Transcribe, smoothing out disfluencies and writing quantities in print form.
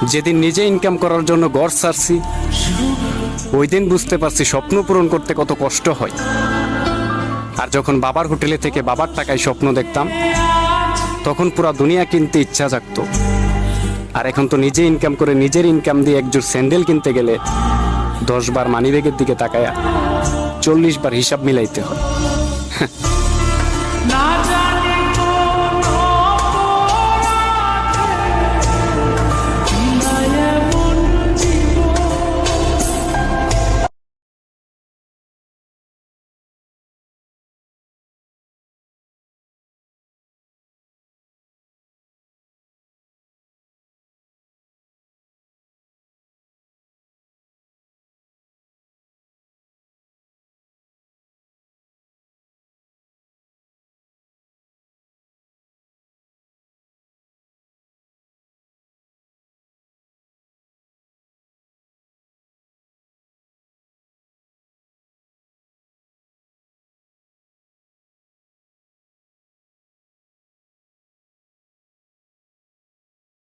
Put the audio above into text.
যেদিন নিজে ইনকাম করার জন্য ঘর ছাড়ছি, ওই দিন বুঝতে পারছি স্বপ্ন পূরণ করতে কত কষ্ট হয়। আর যখন বাবার হোটেলে থেকে বাবার টাকায় স্বপ্ন দেখতাম, তখন পুরা দুনিয়া কিনতে ইচ্ছা জাগতো। আর এখন তো নিজে ইনকাম করে নিজের ইনকাম দিয়ে একজোড় স্যান্ডেল কিনতে গেলে 10 বার মানিব্যাগের দিকে তাকায়া 40 বার হিসাব মিলাইতে হয়।